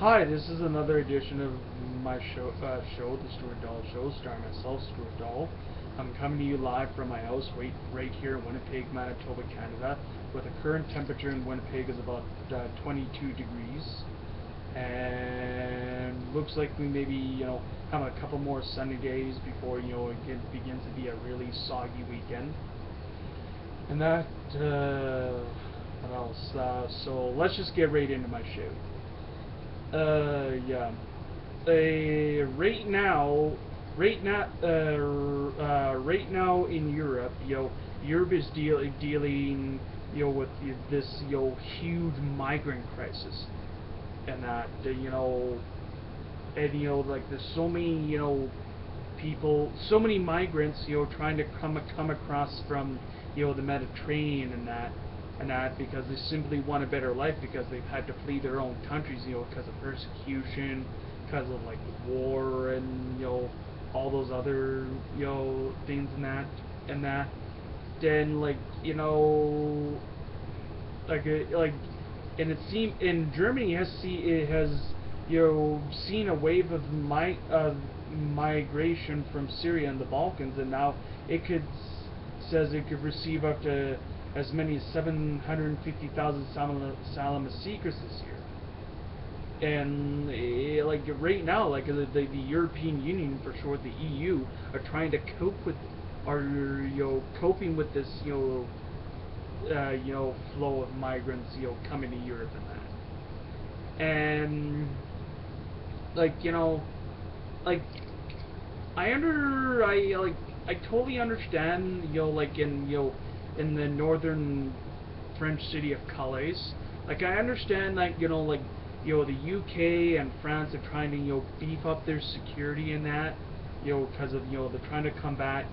Hi, this is another edition of my show, The Stuart Dahl Show, starring myself, Stuart Dahl. I'm coming to you live from my house, right here in Winnipeg, Manitoba, Canada, where the current temperature in Winnipeg is about 22 degrees, and looks like we maybe have a couple more sunny days before it begins to be a really soggy weekend. And that, what else? So let's just get right into my show. Yeah. Right now in Europe, Europe is dealing, with this, huge migrant crisis, and that, and like there's so many, people, so many migrants, trying to come across from, the Mediterranean and that because they simply want a better life because they've had to flee their own countries, because of persecution, because of like war and all those other things and that. Then like and it seemed in Germany it has seen a wave of migration from Syria and the Balkans, and now it could says it could receive up to as many as 750,000 asylum seekers this year. And like right now, like the European Union, for short, the EU, are trying to coping with this flow of migrants coming to Europe and like like I totally understand like in the northern French city of Calais. Like I understand the UK and France are trying to beef up their security in that because of they're trying to combat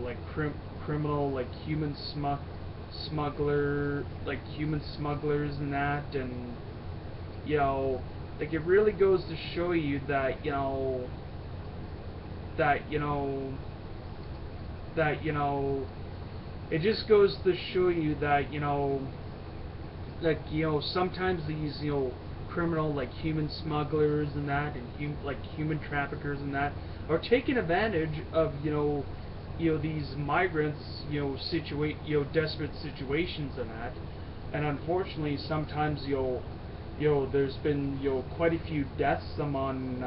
like criminal like human smugglers and that, and like it really goes to show you that that that it just goes to show you that like sometimes these criminal like human smugglers and that, and like human traffickers and that, are taking advantage of these migrants desperate situations and that. And unfortunately sometimes there's been quite a few deaths among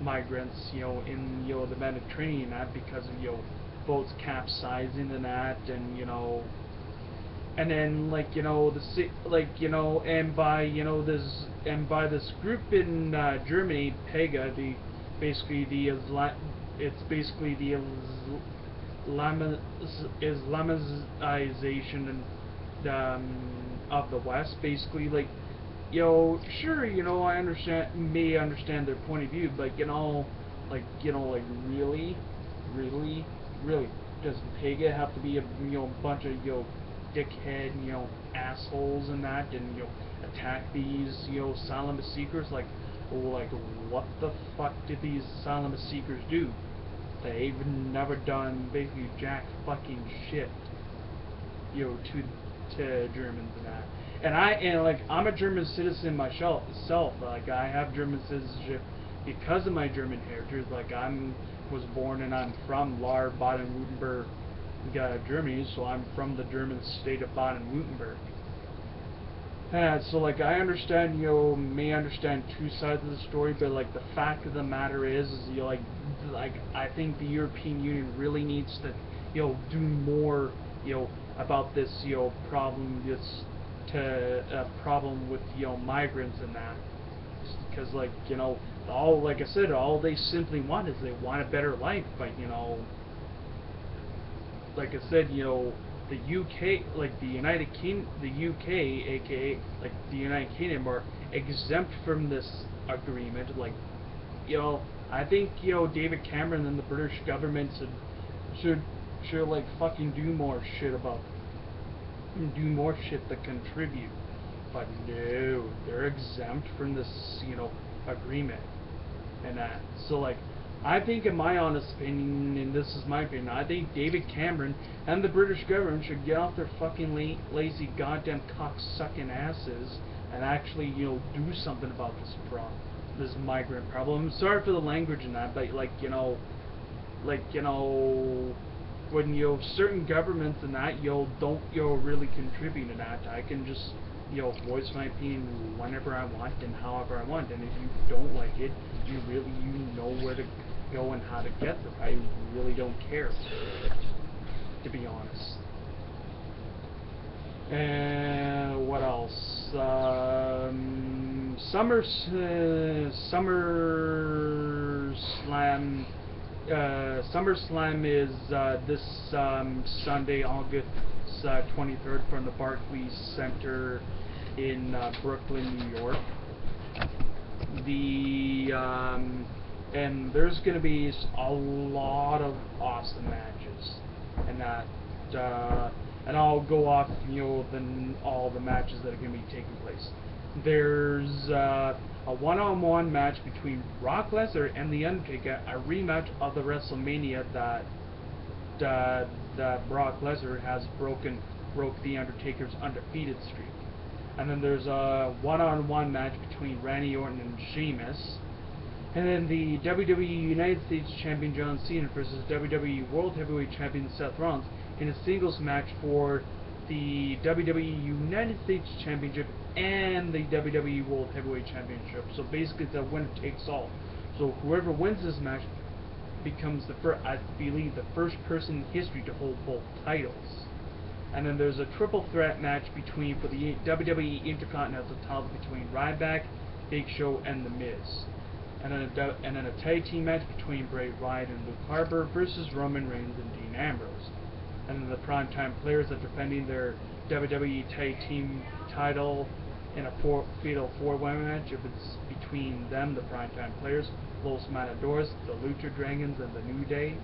migrants in the Mediterranean, that because of boats capsizing and that, and then by this group in Germany, PEGA, the basically the Islam it's basically the Islamization and of the West, basically. Like sure, I may understand their point of view, but like really, really, really, does Pega have to be a bunch of dickhead assholes and that, and attack these asylum seekers? Like what the fuck did these asylum seekers do? They've never done basically jack fucking shit to Germans and that. And like I'm a German citizen myself. Like I have German citizenship because of my German heritage. Like was born and I'm from Lahr, Baden-Württemberg, Germany. So I'm from the German state of Baden-Württemberg. So like I understand, may understand two sides of the story, but like the fact of the matter is like I think the European Union really needs to do more about this problem, problem with migrants and that, because like all, like I said, all they simply want is they want a better life. But like I said, the UK, like the UK, aka like the United Kingdom, are exempt from this agreement. Like I think David Cameron and the British government should like fucking do more shit to contribute. But no, they're exempt from this agreement and that. So like I think, in my honest opinion, and this is my opinion, I think David Cameron and the British government should get off their fucking lazy goddamn cock-sucking asses and actually, do something about this migrant problem. I'm sorry for the language in that, but when certain governments and that don't really contribute to that, I can just voice my opinion whenever I want and however I want, and if you don't like it, you know where to go and how to get them. I really don't care, to be honest. And what else? SummerSlam is this Sunday, August 23rd, from the Barclays Center in Brooklyn, New York. And there's going to be a lot of awesome matches, and and I'll go off all the matches that are going to be taking place. There's a one-on-one match between Brock Lesnar and The Undertaker, a rematch of the WrestleMania that Brock Lesnar has broke The Undertaker's undefeated streak. And then there's a one-on-one match between Randy Orton and Sheamus. And then the WWE United States Champion John Cena versus WWE World Heavyweight Champion Seth Rollins in a singles match for the WWE United States Championship and the WWE World Heavyweight Championship. So basically it's a winner takes all. So whoever wins this match becomes I believe the first person in history to hold both titles. And then there's a triple threat match for the WWE Intercontinental title between Ryback, Big Show, and The Miz. And then a tag team match between Bray Wyatt and Luke Harper versus Roman Reigns and Dean Ambrose. And then the primetime players are defending their WWE tag team title in a fatal four-way match. If it's between them, the primetime players, Los Matadors, the Lucha Dragons, and the New Day.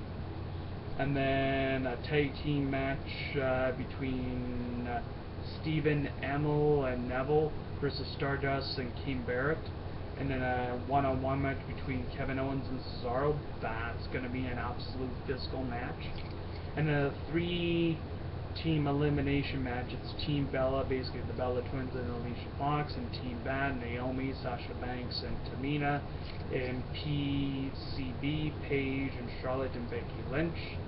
And then a tag team match between Stephen Amell and Neville versus Stardust and King Barrett. And then a one-on-one match between Kevin Owens and Cesaro. That's going to be an absolute physical match. And then a three-team elimination match. It's Team Bella, basically the Bella Twins and Alicia Fox, and Team Bad, Naomi, Sasha Banks, and Tamina, and PCB, Paige, and Charlotte, and Becky Lynch.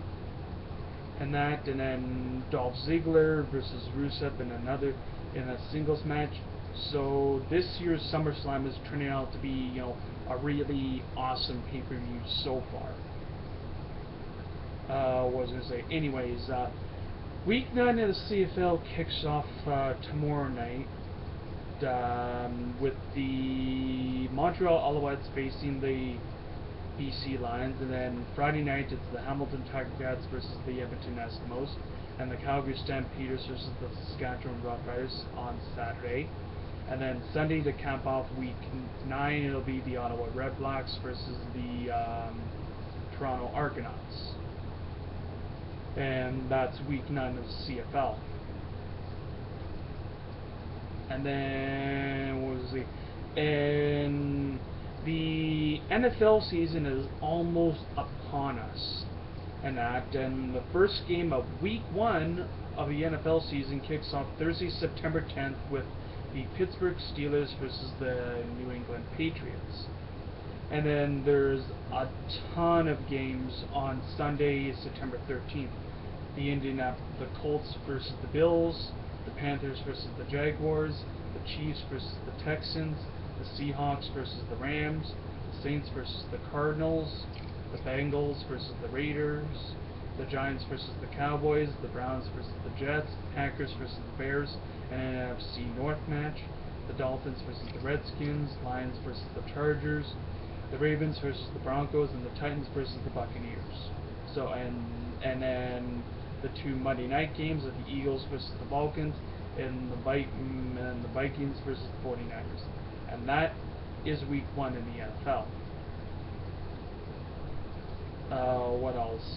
And then Dolph Ziggler versus Rusev in a singles match. So this year's SummerSlam is turning out to be, a really awesome pay-per-view so far. What was I going to say? Anyways, Week 9 of the CFL kicks off tomorrow night with the Montreal Alouettes facing the BC Lions, and then Friday night it's the Hamilton Tiger Cats versus the Edmonton Eskimos, and the Calgary Stampeders versus the Saskatchewan Roughriders on Saturday. And then Sunday to cap off Week 9, it'll be the Ottawa Redblacks versus the Toronto Argonauts. And that's Week 9 of the CFL. And then, what was it? And the NFL season is almost upon us. And the first game of Week 1 of the NFL season kicks off Thursday, September 10th with the Pittsburgh Steelers versus the New England Patriots. And then there's a ton of games on Sunday, September 13th. The Colts versus the Bills, the Panthers versus the Jaguars, the Chiefs versus the Texans, the Seahawks versus the Rams, the Saints versus the Cardinals, the Bengals versus the Raiders, the Giants versus the Cowboys, the Browns versus the Jets, Packers versus the Bears, and an NFC North match, the Dolphins versus the Redskins, Lions versus the Chargers, the Ravens versus the Broncos, and the Titans versus the Buccaneers. So, and then the two Monday night games of the Eagles versus the Falcons, and the Vikings versus the 49ers. And that is Week 1 in the NFL. What else?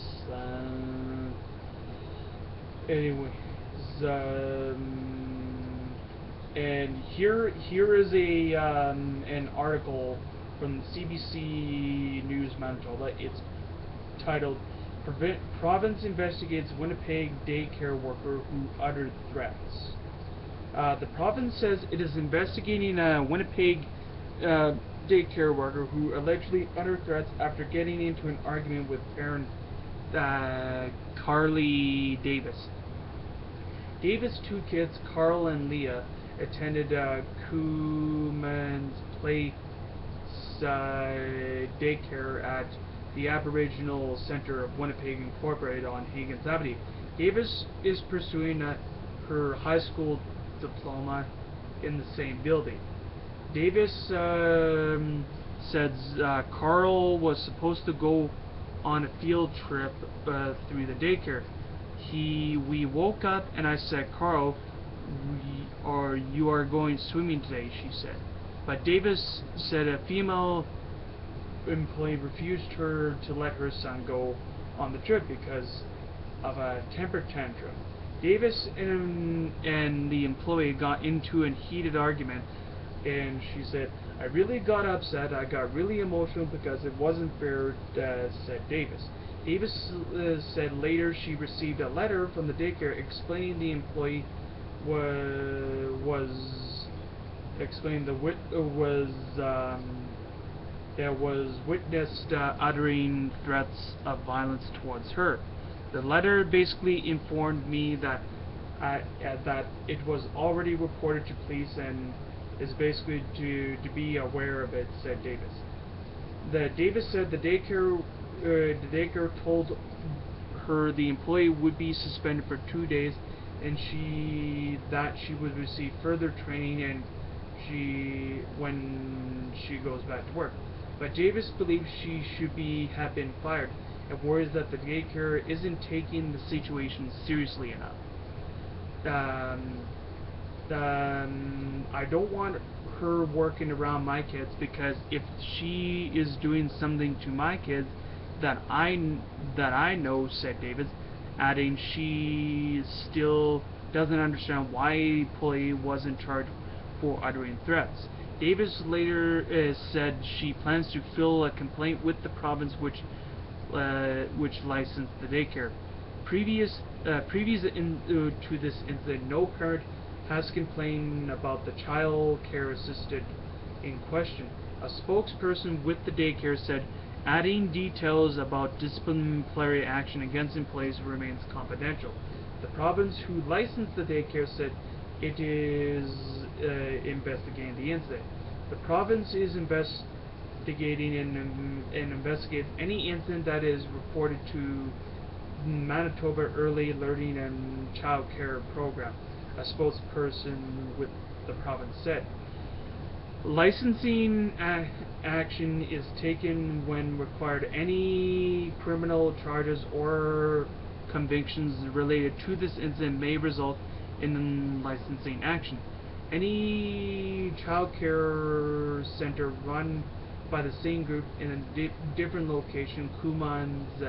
Anyways, and here is an article from CBC News Manitoba. It's titled Province Investigates Winnipeg Daycare Worker Who Uttered Threats. The province says it is investigating a Winnipeg daycare worker who allegedly uttered threats after getting into an argument with parent Carly Davis. Davis' two kids, Carl and Leah, attended Cooman's Place daycare at the Aboriginal Centre of Winnipeg Incorporated on Higgins Avenue. Davis is pursuing her high school diploma in the same building. Davis says Carl was supposed to go on a field trip through the daycare. We woke up and I said, Carl, you are going swimming today, she said. But Davis said a female employee refused her to let her son go on the trip because of a temper tantrum. Davis and the employee got into a heated argument, and she said, I really got upset, I got really emotional because it wasn't fair, said Davis. Davis said later she received a letter from the daycare explaining the employee was witnessed uttering threats of violence towards her. The letter basically informed me that that it was already reported to police and is basically to be aware of it, said Davis. Davis said the daycare told her the employee would be suspended for 2 days and she would receive further training and when she goes back to work. But Davis believes she should have been fired and worries that the daycare isn't taking the situation seriously enough. I don't want her working around my kids because if she is doing something to my kids that I know, said Davis, adding she still doesn't understand why the employee wasn't charged for uttering threats. Davis later said she plans to file a complaint with the province which licensed the daycare. Previous to this incident, no parent has complained about the child care assistant in question. A spokesperson with the daycare said adding details about disciplinary action against employees remains confidential. The province who licensed the daycare said it is investigating the incident. The province is investigating and investigates any incident that is reported to Manitoba Early Learning and Child Care Program, a spokesperson with the province said. Licensing action is taken when required. Any criminal charges or convictions related to this incident may result in licensing action. Any child care center run by the same group in a different location, Cooman's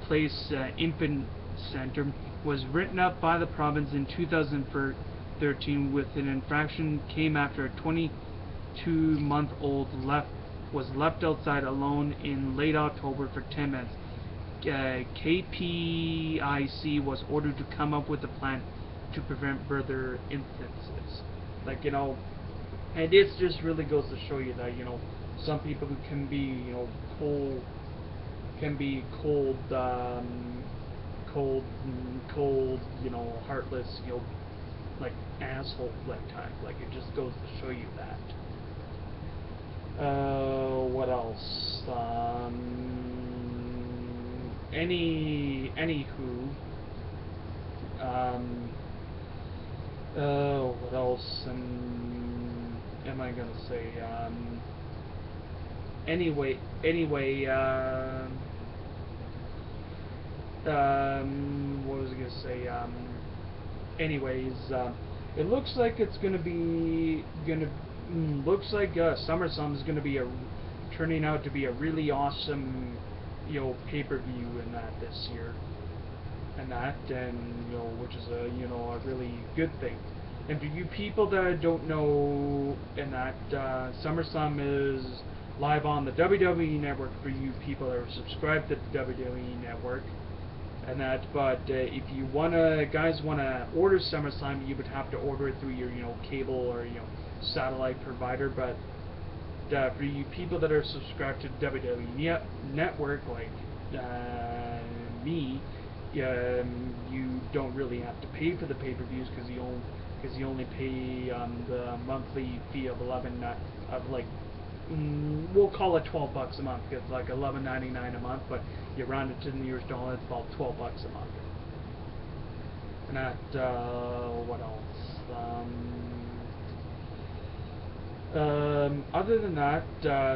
Place Infant Center, was written up by the province in 2013 with an infraction came after a 22-month-old was left outside alone in late October for 10 minutes. KPIC was ordered to come up with a plan to prevent further instances. And it just really goes to show you that, some people can be, cold, heartless, like asshole like time. Like it just goes to show you that. What else? Anywho. What else am I gonna say? What was I gonna say? It looks like it's looks like SummerSlam is gonna be turning out to be a really awesome, pay-per-view in that this year, and which is a really good thing. And for you people that don't know, and that SummerSlam is live on the WWE Network for you people that are subscribed to the WWE Network, and that. But if you guys wanna order SummerSlam, you would have to order it through your cable or satellite provider. But for you people that are subscribed to the WWE Network, like me, you don't really have to pay for the pay-per-views because you only pay the monthly fee of we'll call it $12 a month. It's like $11.99 a month, but you round it to the nearest dollar, it's about $12 a month. And that what else? Other than that,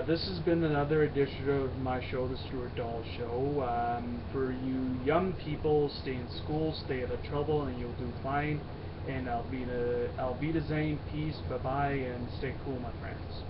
this has been another edition of my show, The Stuart Dahl Show. For you young people, stay in school, stay out of trouble, and you'll do fine. And I'll be the Zane. Peace, bye bye, and stay cool, my friends.